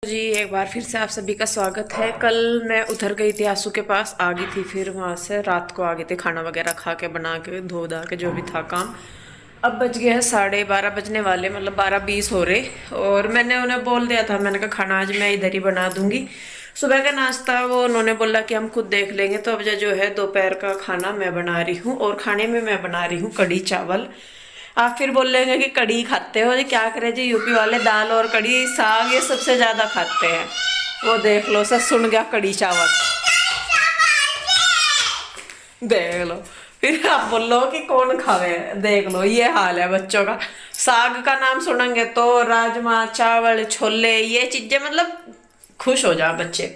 जी एक बार फिर से आप सभी का स्वागत है। कल मैं उधर गई थी, आंसू के पास आ गई थी, फिर वहाँ से रात को आ गए थे, खाना वगैरह खा के बना के धो धा के जो भी था काम। अब बज गया है 12:30 बजने वाले, मतलब 12:20 हो रहे। और मैंने उन्हें बोल दिया था, मैंने कहा खाना आज मैं इधर ही बना दूंगी। सुबह का नाश्ता वो उन्होंने बोला कि हम खुद देख लेंगे। तो अब जो है दोपहर का खाना मैं बना रही हूँ, और खाने में मैं बना रही हूँ कढ़ी चावल। आप फिर बोल लेंगे कि कढ़ी खाते हो, ये क्या करे जी, यूपी वाले दाल और कढ़ी साग ये सबसे ज्यादा खाते हैं। वो देख लो, सब सुन गया कढ़ी चावल, देख लो। फिर आप बोल लो कि कौन खावे, देख लो ये हाल है बच्चों का। साग का नाम सुनेंगे तो राजमा चावल छोले ये चीजें, मतलब खुश हो जाओ बच्चे।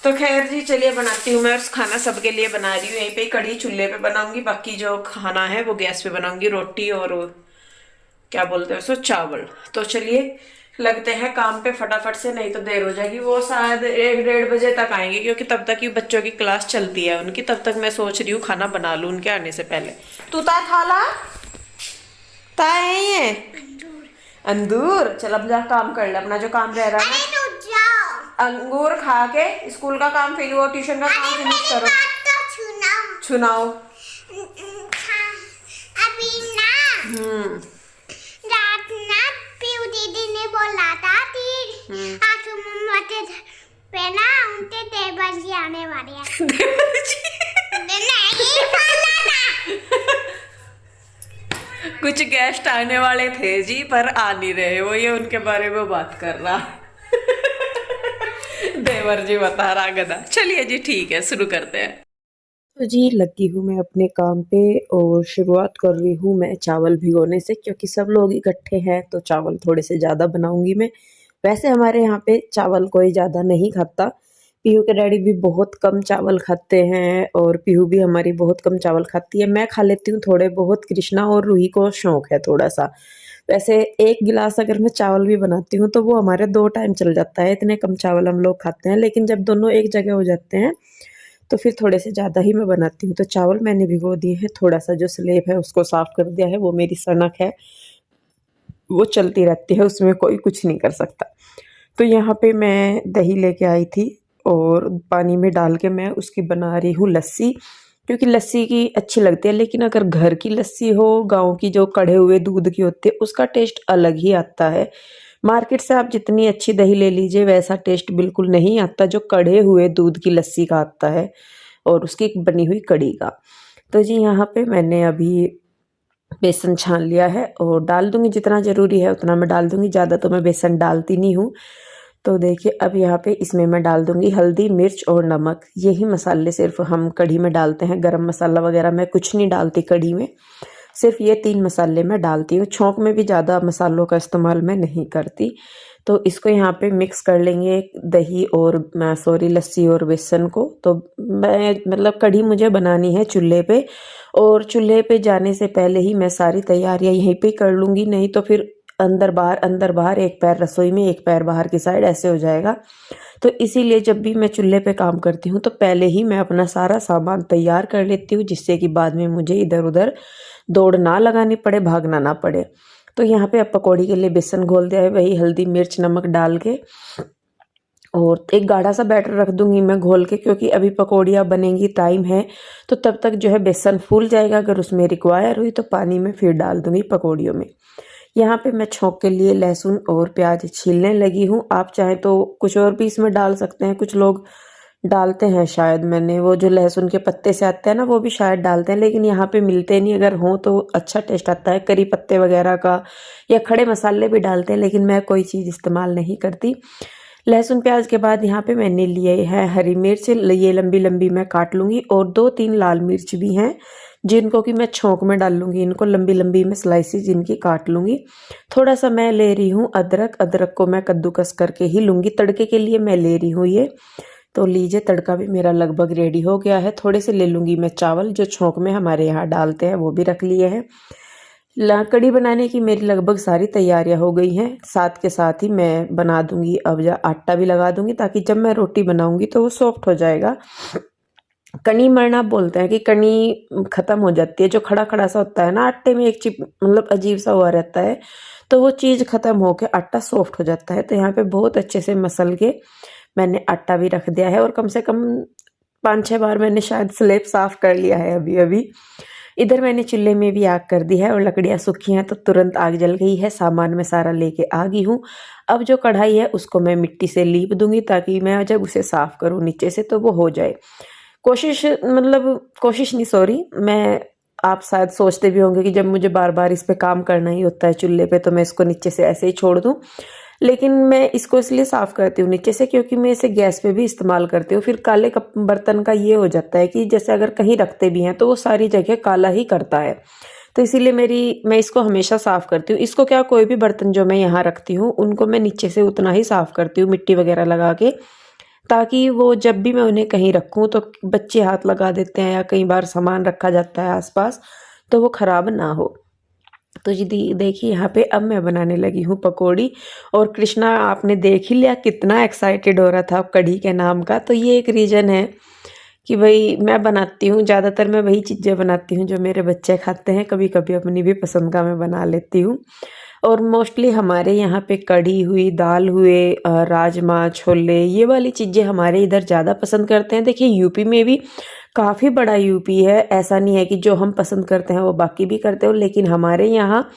तो खैर जी चलिए बनाती हूँ मैं, और खाना सबके लिए बना रही हूँ। यहीं पे कढ़ी चूल्हे पे बनाऊंगी, बाकी जो खाना है वो गैस पे बनाऊंगी, रोटी और क्या बोलते हैं उसको, चावल। तो चलिए लगते हैं काम पे फटाफट से, नहीं तो देर हो जाएगी। वो शायद 1-1:30 बजे तक आएंगे, क्योंकि तब तक ही बच्चों की क्लास चलती है उनकी। तब तक मैं सोच रही हूँ खाना बना लूँ उनके आने से पहले। तू ता थाला ता है ये अंदूर, चल अब जा काम कर ले अपना जो काम रह रहा है ना। अंगूर खा के स्कूल का काम, फिर वो ट्यूशन का काम फिनिश करो। सुनाओ। अभी ना रात ना पीयू दीदी ने बोला था कि आंसू मम्मा पे ना उनके देवर जी आने वाले हैं। नहीं बोला था। कुछ गेस्ट आने वाले थे जी, पर आ नहीं रहे, वो ये उनके बारे में बात कर रहा। देवर जी बता रहा गधा। चलिए जी ठीक है, शुरू करते हैं। तो जी लगी हूँ मैं अपने काम पे, और शुरुआत कर रही हूँ मैं चावल भिगोने से, क्योंकि सब लोग इकट्ठे हैं तो चावल थोड़े से ज़्यादा बनाऊंगी मैं। वैसे हमारे यहाँ पे चावल कोई ज़्यादा नहीं खाता। पीहू के डैडी भी बहुत कम चावल खाते हैं, और पीहू भी हमारी बहुत कम चावल खाती है। मैं खा लेती हूँ थोड़े बहुत, कृष्णा और रूही को शौक है थोड़ा सा। वैसे एक गिलास अगर मैं चावल भी बनाती हूँ तो वो हमारे 2 टाइम चल जाता है, इतने कम चावल हम लोग खाते हैं। लेकिन जब दोनों एक जगह हो जाते हैं तो फिर थोड़े से ज़्यादा ही मैं बनाती हूँ। तो चावल मैंने भिगो दिए हैं, थोड़ा सा जो स्लेब है उसको साफ कर दिया है। वो मेरी सनक है, वो चलती रहती है, उसमें कोई कुछ नहीं कर सकता। तो यहाँ पे मैं दही लेके आई थी, और पानी में डाल के मैं उसकी बना रही हूँ लस्सी, क्योंकि लस्सी की अच्छी लगती है। लेकिन अगर घर की लस्सी हो, गाँव की जो कढ़े हुए दूध की होती है, उसका टेस्ट अलग ही आता है। मार्केट से आप जितनी अच्छी दही ले लीजिए, वैसा टेस्ट बिल्कुल नहीं आता जो कढ़े हुए दूध की लस्सी का आता है, और उसकी बनी हुई कढ़ी का। तो जी यहाँ पे मैंने अभी बेसन छान लिया है, और डाल दूंगी जितना ज़रूरी है उतना मैं डाल दूंगी, ज़्यादा तो मैं बेसन डालती नहीं हूँ। तो देखिए अब यहाँ पे इसमें मैं डाल दूंगी हल्दी मिर्च और नमक। यही मसाले सिर्फ हम कढ़ी में डालते हैं, गरम मसाला वगैरह मैं कुछ नहीं डालती कढ़ी में, सिर्फ ये 3 मसाले मैं डालती हूँ। छौंक में भी ज़्यादा मसालों का इस्तेमाल मैं नहीं करती। तो इसको यहाँ पे मिक्स कर लेंगे दही और सॉरी लस्सी और बेसन को। तो मैं मतलब कढ़ी मुझे बनानी है चूल्हे पे, और चूल्हे पे जाने से पहले ही मैं सारी तैयारियां यहीं पे कर लूँगी, नहीं तो फिर अंदर बाहर, एक पैर रसोई में एक पैर बाहर की साइड, ऐसे हो जाएगा। तो इसीलिए जब भी मैं चूल्हे पे काम करती हूँ तो पहले ही मैं अपना सारा सामान तैयार कर लेती हूँ, जिससे कि बाद में मुझे इधर उधर दौड़ ना लगानी पड़े, भागना ना पड़े। तो यहाँ पे अब पकौड़ी के लिए बेसन घोल दिया है, वही हल्दी मिर्च नमक डाल के, और एक गाढ़ा सा बैटर रख दूंगी मैं घोल के, क्योंकि अभी पकौड़ियाँ बनेंगी, टाइम है। तो तब तक जो है बेसन फूल जाएगा, अगर उसमें रिक्वायर हुई तो पानी में फिर डाल दूंगी पकौड़ियों में। यहाँ पे मैं छौंक के लिए लहसुन और प्याज छीलने लगी हूँ। आप चाहें तो कुछ और भी इसमें डाल सकते हैं, कुछ लोग डालते हैं शायद, मैंने वो जो लहसुन के पत्ते से आते हैं ना वो भी शायद डालते हैं, लेकिन यहाँ पे मिलते नहीं। अगर हो तो अच्छा टेस्ट आता है करी पत्ते वगैरह का, या खड़े मसाले भी डालते हैं, लेकिन मैं कोई चीज़ इस्तेमाल नहीं करती। लहसुन प्याज के बाद यहाँ पे मैंने लिए है हरी मिर्च, ये लंबी लंबी मैं काट लूँगी, और 2-3 लाल मिर्च भी हैं जिनको कि मैं छौंक में डाल लूँगी। इनको लंबी लंबी मैं स्लाइसिस इनकी काट लूँगी। थोड़ा सा मैं ले रही हूँ अदरक, अदरक को मैं कद्दूकस करके ही लूँगी, तड़के के लिए मैं ले रही हूँ ये। तो लीजिए तड़का भी मेरा लगभग रेडी हो गया है। थोड़े से ले लूँगी मैं चावल, जो छौंक में हमारे यहाँ डालते हैं, वो भी रख लिए हैं। कढ़ी बनाने की मेरी लगभग सारी तैयारियां हो गई हैं। साथ के साथ ही मैं बना दूंगी अब आटा भी लगा दूंगी, ताकि जब मैं रोटी बनाऊंगी तो वो सॉफ्ट हो जाएगा। कणी मरना बोलते हैं कि कणी ख़त्म हो जाती है, जो खड़ा खड़ा सा होता है ना आटे में, एक चिप मतलब अजीब सा हुआ रहता है, तो वो चीज़ ख़त्म होकर आटा सॉफ्ट हो जाता है। तो यहाँ पे बहुत अच्छे से मसल के मैंने आटा भी रख दिया है और कम से कम 5-6 बार मैंने शायद स्लेब साफ़ कर लिया है अभी अभी। इधर मैंने चूल्हे में भी आग कर दी है और लकड़ियाँ सूखी हैं तो तुरंत आग जल गई है। सामान मैं सारा लेके आ गई हूँ। अब जो कढ़ाई है उसको मैं मिट्टी से लीप दूंगी ताकि मैं जब उसे साफ़ करूँ नीचे से तो वो हो जाए। कोशिश नहीं, सॉरी, मैं, आप शायद सोचते भी होंगे कि जब मुझे बार बार इस पे काम करना ही होता है चूल्हे पे तो मैं इसको नीचे से ऐसे ही छोड़ दूं, लेकिन मैं इसको इसलिए साफ़ करती हूँ नीचे से क्योंकि मैं इसे गैस पे भी इस्तेमाल करती हूँ। फिर काले कप बर्तन का ये हो जाता है कि जैसे अगर कहीं रखते भी हैं तो वो सारी जगह काला ही करता है, तो इसीलिए मैं इसको हमेशा साफ़ करती हूँ। इसको क्या, कोई भी बर्तन जो मैं यहाँ रखती हूँ उनको मैं नीचे से उतना ही साफ़ करती हूँ मिट्टी वगैरह लगा के, ताकि वो जब भी मैं उन्हें कहीं रखूँ तो बच्चे हाथ लगा देते हैं या कई बार सामान रखा जाता है आसपास तो वो ख़राब ना हो। तो जी देखिए यहाँ पे अब मैं बनाने लगी हूँ पकौड़ी, और कृष्णा आपने देख ही लिया कितना एक्साइटेड हो रहा था कढ़ी के नाम का। तो ये एक रीज़न है कि भाई मैं बनाती हूँ, ज़्यादातर मैं वही चीज़ें बनाती हूँ जो मेरे बच्चे खाते हैं, कभी कभी अपनी भी पसंद का मैं बना लेती हूँ। और मोस्टली हमारे यहाँ पे कढ़ी हुई, दाल हुए, राजमा, छोले, ये वाली चीज़ें हमारे इधर ज़्यादा पसंद करते हैं। देखिए यूपी में भी काफ़ी बड़ा यूपी है, ऐसा नहीं है कि जो हम पसंद करते हैं वो बाकी भी करते हो, लेकिन हमारे यहाँ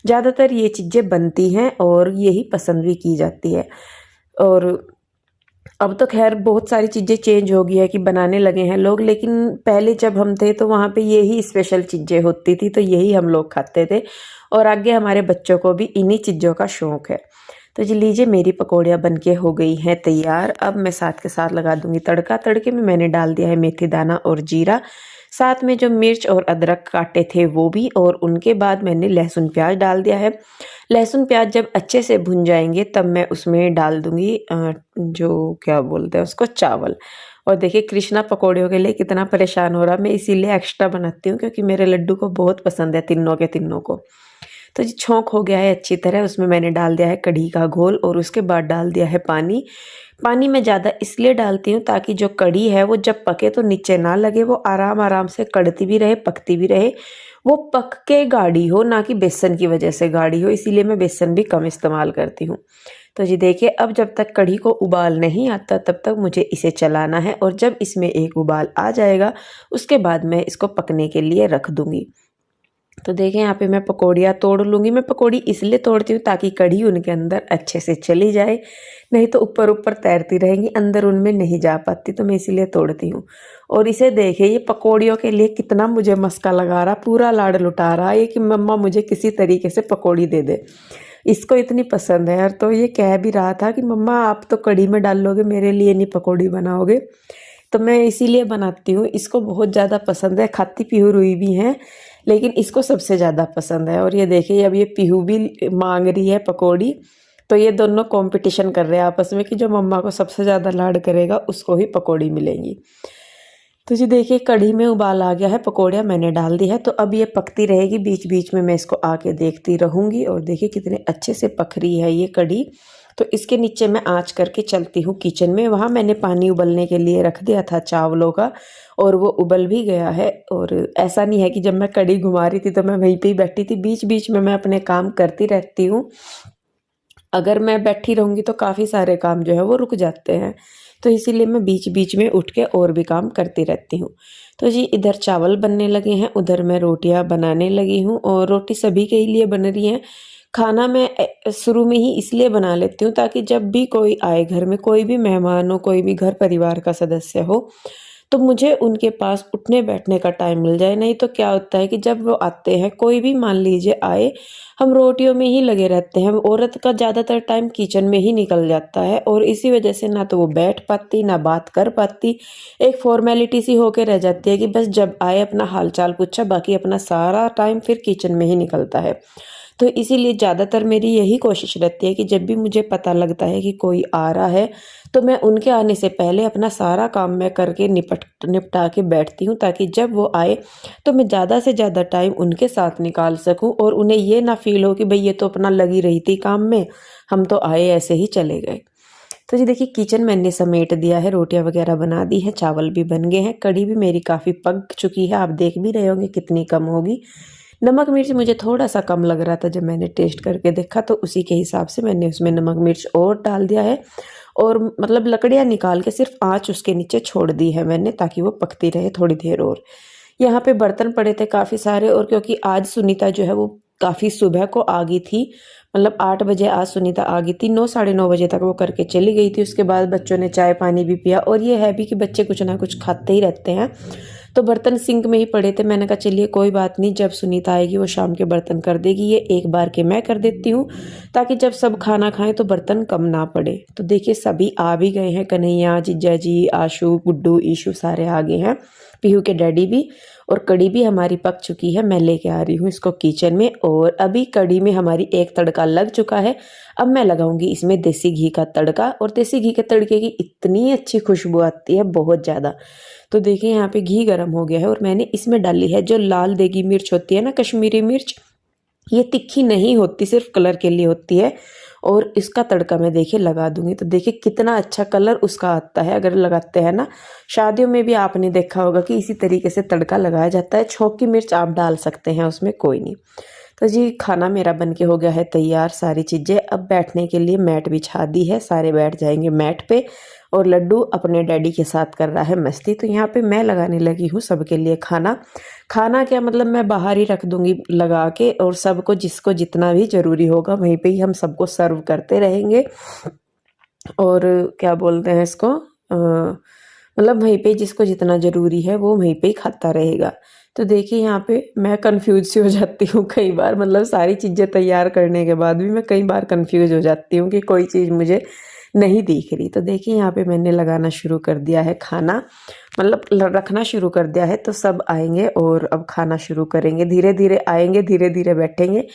ज़्यादातर ये चीज़ें बनती हैं और यही पसंद भी की जाती है। और अब तो खैर बहुत सारी चीज़ें चेंज हो गई है कि बनाने लगे हैं लोग, लेकिन पहले जब हम थे तो वहाँ पे यही स्पेशल चीज़ें होती थी तो यही हम लोग खाते थे, और आगे हमारे बच्चों को भी इन्हीं चीज़ों का शौक़ है। तो जी लीजिए मेरी पकौड़ियाँ बनके हो गई हैं तैयार। अब मैं साथ के साथ लगा दूंगी तड़का। तड़के में मैंने डाल दिया है मेथी दाना और जीरा, साथ में जो मिर्च और अदरक काटे थे वो भी, और उनके बाद मैंने लहसुन प्याज डाल दिया है। लहसुन प्याज जब अच्छे से भुन जाएंगे तब मैं उसमें डाल दूंगी जो क्या बोलते हैं उसको, चावल। और देखिए कृष्णा पकौड़ियों के लिए कितना परेशान हो रहा, मैं इसीलिए एक्स्ट्रा बनाती हूँ क्योंकि मेरे लड्डू को बहुत पसंद है, तीनों के तीनों को। तो जी छोंक हो गया है अच्छी तरह, उसमें मैंने डाल दिया है कढ़ी का घोल और उसके बाद डाल दिया है पानी। पानी मैं ज़्यादा इसलिए डालती हूँ ताकि जो कढ़ी है वो जब पके तो नीचे ना लगे, वो आराम आराम से कढ़ती भी रहे, पकती भी रहे, वो पक के गाढ़ी हो, ना कि बेसन की वजह से गाढ़ी हो, इसीलिए मैं बेसन भी कम इस्तेमाल करती हूँ। तो जी देखिए अब जब तक कढ़ी को उबाल नहीं आता तब तक मुझे इसे चलाना है, और जब इसमें एक उबाल आ जाएगा उसके बाद मैं इसको पकने के लिए रख दूँगी। तो देखें यहाँ पे मैं पकौड़ियाँ तोड़ लूँगी। मैं पकौड़ी इसलिए तोड़ती हूँ ताकि कढ़ी उनके अंदर अच्छे से चली जाए, नहीं तो ऊपर ऊपर तैरती रहेंगी, अंदर उनमें नहीं जा पाती, तो मैं इसीलिए तोड़ती हूँ। और इसे देखिए ये पकौड़ियों के लिए कितना मुझे मस्का लगा रहा, पूरा लाड़ लुटा रहा है कि मम्मा मुझे किसी तरीके से पकौड़ी दे दे, इसको इतनी पसंद है यार। तो ये कह भी रहा था कि मम्मा आप तो कढ़ी में डाल लोगे, मेरे लिए नहीं पकौड़ी बनाओगे, तो मैं इसीलिए बनाती हूँ। इसको बहुत ज़्यादा पसंद है, खाती पीहू रुई भी हैं लेकिन इसको सबसे ज़्यादा पसंद है। और ये देखिए अब ये पीहू भी मांग रही है पकौड़ी, तो ये दोनों कंपटीशन कर रहे हैं आपस में कि जो मम्मा को सबसे ज़्यादा लाड करेगा उसको ही पकौड़ी मिलेंगी। तो जी देखिए कढ़ी में उबाल आ गया है, पकौड़ियाँ मैंने डाल दी है, तो अब ये पकती रहेगी, बीच बीच में मैं इसको आके देखती रहूँगी। और देखिए कितने अच्छे से पक रही है ये कढ़ी। तो इसके नीचे मैं आँच करके चलती हूँ किचन में, वहाँ मैंने पानी उबलने के लिए रख दिया था चावलों का, और वो उबल भी गया है। और ऐसा नहीं है कि जब मैं कढ़ी घुमा रही थी तो मैं वहीं पे ही बैठी थी, बीच बीच में मैं अपने काम करती रहती हूँ। अगर मैं बैठी रहूँगी तो काफ़ी सारे काम जो है वो रुक जाते हैं, तो इसीलिए मैं बीच बीच में उठ के और भी काम करती रहती हूँ। तो जी इधर चावल बनने लगे हैं, उधर मैं रोटियाँ बनाने लगी हूँ, और रोटी सभी के लिए बन रही हैं। खाना मैं शुरू में ही इसलिए बना लेती हूँ ताकि जब भी कोई आए घर में, कोई भी मेहमान हो, कोई भी घर परिवार का सदस्य हो, तो मुझे उनके पास उठने बैठने का टाइम मिल जाए। नहीं तो क्या होता है कि जब वो आते हैं, कोई भी मान लीजिए आए, हम रोटियों में ही लगे रहते हैं, औरत का ज़्यादातर टाइम किचन में ही निकल जाता है, और इसी वजह से ना तो वो बैठ पाती ना बात कर पाती, एक फॉर्मेलिटी सी होके रह जाती है कि बस जब आए अपना हाल चाल पूछा, बाकी अपना सारा टाइम फिर किचन में ही निकलता है। तो इसीलिए ज़्यादातर मेरी यही कोशिश रहती है कि जब भी मुझे पता लगता है कि कोई आ रहा है तो मैं उनके आने से पहले अपना सारा काम मैं करके निपटा के बैठती हूँ, ताकि जब वो आए तो मैं ज़्यादा से ज़्यादा टाइम उनके साथ निकाल सकूँ, और उन्हें ये ना फील हो कि भाई ये तो अपना लगी रही थी काम में, हम तो आए ऐसे ही चले गए। तो जी देखिए किचन मैंने समेट दिया है, रोटियां वगैरह बना दी है, चावल भी बन गए हैं, कढ़ी भी मेरी काफ़ी पक चुकी है, आप देख भी रहे होंगे कितनी कम होगी। नमक मिर्च मुझे थोड़ा सा कम लग रहा था, जब मैंने टेस्ट करके देखा तो उसी के हिसाब से मैंने उसमें नमक मिर्च और डाल दिया है। और मतलब लकड़ियाँ निकाल के सिर्फ आँच उसके नीचे छोड़ दी है मैंने, ताकि वो पकती रहे थोड़ी देर और। यहाँ पे बर्तन पड़े थे काफ़ी सारे, और क्योंकि आज सुनीता जो है वो काफ़ी सुबह को आ गई थी, मतलब 8 बजे आज सुनीता आ गई थी, 9 साढ़े 9 बजे तक वो करके चली गई थी। उसके बाद बच्चों ने चाय पानी भी पिया, और ये है भी कि बच्चे कुछ ना कुछ खाते ही रहते हैं, तो बर्तन सिंक में ही पड़े थे। मैंने कहा चलिए कोई बात नहीं, जब सुनीता आएगी वो शाम के बर्तन कर देगी, ये एक बार के मैं कर देती हूँ, ताकि जब सब खाना खाएं तो बर्तन कम ना पड़े। तो देखिए सभी आ भी गए हैं, कन्हैया, जीजा जी, आशु, गुड्डू, ईशु सारे आ गए हैं, पीहू के डैडी भी। और कढ़ी भी हमारी पक चुकी है, मैं लेके आ रही हूँ इसको किचन में। और अभी कढ़ी में हमारी एक तड़का लग चुका है, अब मैं लगाऊंगी इसमें देसी घी का तड़का। और देसी घी के तड़के की इतनी अच्छी खुशबू आती है, बहुत ज़्यादा। तो देखिए यहाँ पे घी गर्म हो गया है, और मैंने इसमें डाली है जो लाल देगी मिर्च होती है ना, कश्मीरी मिर्च। ये तिखी नहीं होती, सिर्फ कलर के लिए होती है। और इसका तड़का मैं देखिए लगा दूंगी, तो देखिए कितना अच्छा कलर उसका आता है अगर लगाते हैं ना। शादियों में भी आपने देखा होगा कि इसी तरीके से तड़का लगाया जाता है। छौंकी मिर्च आप डाल सकते हैं उसमें, कोई नहीं। तो जी खाना मेरा बन के हो गया है तैयार, सारी चीज़ें। अब बैठने के लिए मैट बिछा दी है, सारे बैठ जाएंगे मैट पे। और लड्डू अपने डैडी के साथ कर रहा है मस्ती। तो यहाँ पे मैं लगाने लगी हूँ सबके लिए खाना। खाना क्या मतलब, मैं बाहर ही रख दूंगी लगा के, और सबको जिसको जितना भी ज़रूरी होगा वहीं पे ही हम सबको सर्व करते रहेंगे। और क्या बोलते हैं इसको, मतलब वहीं पे जिसको जितना ज़रूरी है वो वहीं पे ही खाता रहेगा। तो देखिए यहाँ पे मैं कंफ्यूज सी हो जाती हूँ कई बार, मतलब सारी चीज़ें तैयार करने के बाद भी मैं कई बार कंफ्यूज हो जाती हूँ कि कोई चीज़ मुझे नहीं दिख रही। तो देखिए यहाँ पे मैंने लगाना शुरू कर दिया है खाना, मतलब रखना शुरू कर दिया है। तो सब आएंगे और अब खाना शुरू करेंगे, धीरे धीरे आएंगे, धीरे धीरे बैठेंगे।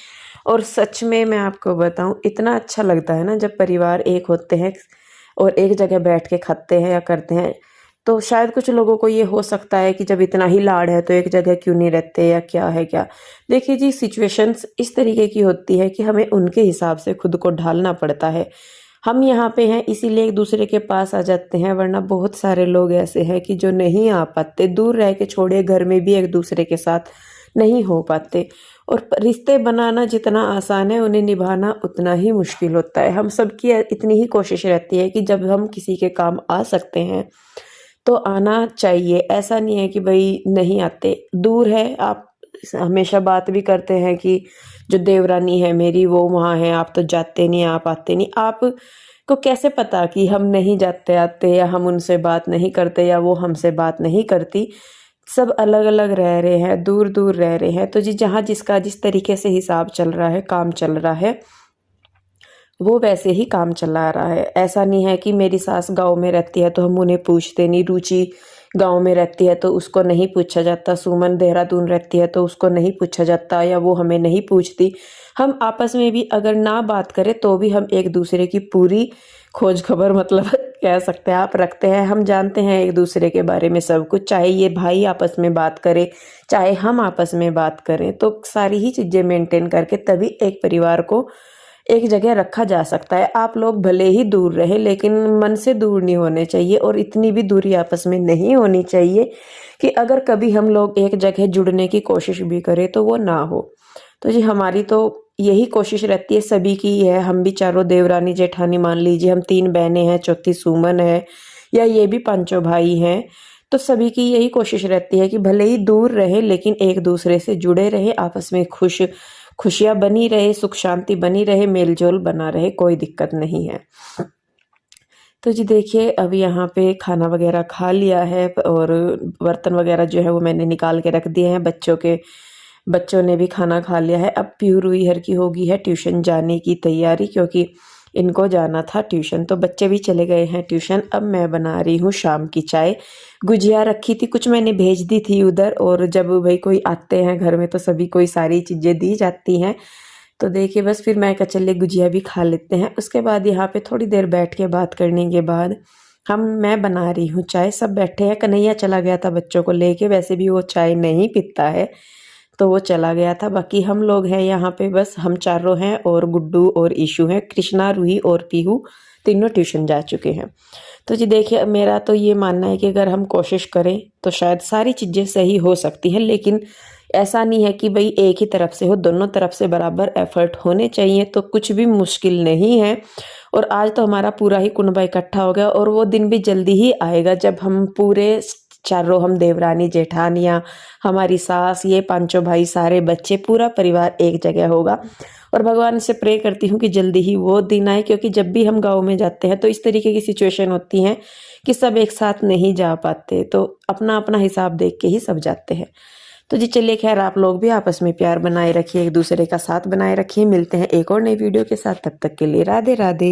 और सच में मैं आपको बताऊं, इतना अच्छा लगता है ना जब परिवार एक होते हैं और एक जगह बैठ के खाते हैं या करते हैं। तो शायद कुछ लोगों को ये हो सकता है कि जब इतना ही लाड़ है तो एक जगह क्यों नहीं रहते, या क्या है क्या। देखिए जी सिचुएशंस इस तरीके की होती है कि हमें उनके हिसाब से खुद को ढालना पड़ता है। हम यहाँ पे हैं इसीलिए एक दूसरे के पास आ जाते हैं, वरना बहुत सारे लोग ऐसे हैं कि जो नहीं आ पाते, दूर रह के छोड़े घर में भी एक दूसरे के साथ नहीं हो पाते। और रिश्ते बनाना जितना आसान है, उन्हें निभाना उतना ही मुश्किल होता है। हम सबकी इतनी ही कोशिश रहती है कि जब हम किसी के काम आ सकते हैं तो आना चाहिए। ऐसा नहीं है कि भाई नहीं आते, दूर है आप हमेशा बात भी करते हैं कि जो देवरानी है मेरी वो वहाँ है, आप तो जाते नहीं, आप आते नहीं। आप को कैसे पता कि हम नहीं जाते आते, या हम उनसे बात नहीं करते, या वो हमसे बात नहीं करती। सब अलग अलग रह रहे हैं, दूर दूर रह रहे हैं। तो जी जहाँ जिसका जिस तरीके से हिसाब चल रहा है, काम चल रहा है, वो वैसे ही काम चला रहा है। ऐसा नहीं है कि मेरी सास गांव में रहती है तो हम उन्हें पूछते नहीं, रुचि गांव में रहती है तो उसको नहीं पूछा जाता, सुमन देहरादून रहती है तो उसको नहीं पूछा जाता, या वो हमें नहीं पूछती। हम आपस में भी अगर ना बात करें तो भी हम एक दूसरे की पूरी खोज खबर मतलब कह सकते हैं आप रखते हैं। हम जानते हैं एक दूसरे के बारे में सब कुछ, चाहे ये भाई आपस में बात करें, चाहे हम आपस में बात करें। तो सारी ही चीज़ें मेंटेन करके तभी एक परिवार को एक जगह रखा जा सकता है। आप लोग भले ही दूर रहे, लेकिन मन से दूर नहीं होने चाहिए, और इतनी भी दूरी आपस में नहीं होनी चाहिए कि अगर कभी हम लोग एक जगह जुड़ने की कोशिश भी करें तो वो ना हो। तो जी हमारी तो यही कोशिश रहती है, सभी की है। हम भी चारों देवरानी जेठानी मान लीजिए, हम 3 बहनें हैं, चौथी सुमन है, या ये भी 5 भाई हैं। तो सभी की यही कोशिश रहती है कि भले ही दूर रहे लेकिन एक दूसरे से जुड़े रहे, आपस में खुशियाँ बनी रहे, सुख शांति बनी रहे, मेल जोल बना रहे, कोई दिक्कत नहीं है। तो जी देखिए अब यहाँ पे खाना वगैरह खा लिया है, और बर्तन वगैरह जो है वो मैंने निकाल के रख दिए हैं। बच्चों ने भी खाना खा लिया है। अब प्यू रुई हर की होगी है ट्यूशन जाने की तैयारी, क्योंकि इनको जाना था ट्यूशन, तो बच्चे भी चले गए हैं ट्यूशन। अब मैं बना रही हूँ शाम की चाय। गुजिया रखी थी, कुछ मैंने भेज दी थी उधर, और जब भाई कोई आते हैं घर में तो सभी कोई सारी चीज़ें दी जाती हैं। तो देखिए बस फिर मैं कहा चलिए गुजिया भी खा लेते हैं। उसके बाद यहाँ पे थोड़ी देर बैठ के बात करने के बाद मैं बना रही हूँ चाय। सब बैठे हैं, कन्हैया चला गया था बच्चों को लेके, वैसे भी वो चाय नहीं पीता है तो वो चला गया था। बाकी हम लोग हैं यहाँ पे, बस हम चारों हैं, और गुड्डू और ईशू हैं, कृष्णा, रूही और पीहू तीनों ट्यूशन जा चुके हैं। तो जी देखिए, मेरा तो ये मानना है कि अगर हम कोशिश करें तो शायद सारी चीज़ें सही हो सकती हैं, लेकिन ऐसा नहीं है कि भाई एक ही तरफ से हो, दोनों तरफ से बराबर एफर्ट होने चाहिए, तो कुछ भी मुश्किल नहीं है। और आज तो हमारा पूरा ही कुनबा इकट्ठा हो गया और वो दिन भी जल्दी ही आएगा जब हम पूरे चारों, हम देवरानी, जेठानियाँ, हमारी सास, ये पांचों भाई, सारे बच्चे, पूरा परिवार एक जगह होगा। और भगवान से प्रे करती हूँ कि जल्दी ही वो दिन आए, क्योंकि जब भी हम गाँव में जाते हैं तो इस तरीके की सिचुएशन होती हैं कि सब एक साथ नहीं जा पाते, तो अपना अपना हिसाब देख के ही सब जाते हैं। तो जी चलिए, खैर आप लोग भी आपस में प्यार बनाए रखिए, एक दूसरे का साथ बनाए रखिए। मिलते हैं एक और नई वीडियो के साथ, तब तक के लिए राधे राधे।